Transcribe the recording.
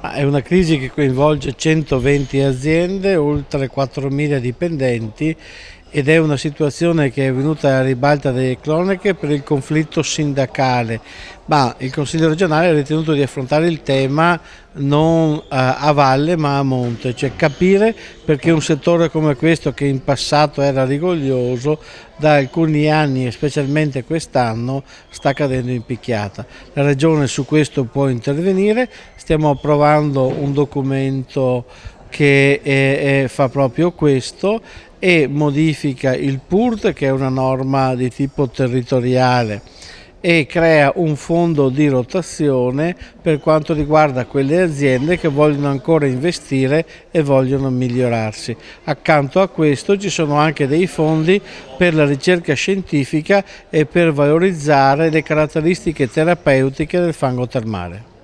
È una crisi che coinvolge 120 aziende, oltre 4.000 dipendenti ed è una situazione che è venuta alla ribalta delle cronache per il conflitto sindacale, ma il Consiglio regionale ha ritenuto di affrontare il tema non a valle ma a monte, cioè capire perché un settore come questo, che in passato era rigoglioso, da alcuni anni e specialmente quest'anno sta cadendo in picchiata. La Regione su questo può intervenire, stiamo approvando un documento che fa proprio questo e modifica il PURT, che è una norma di tipo territoriale, e crea un fondo di rotazione per quanto riguarda quelle aziende che vogliono ancora investire e vogliono migliorarsi. Accanto a questo ci sono anche dei fondi per la ricerca scientifica e per valorizzare le caratteristiche terapeutiche del fango termale.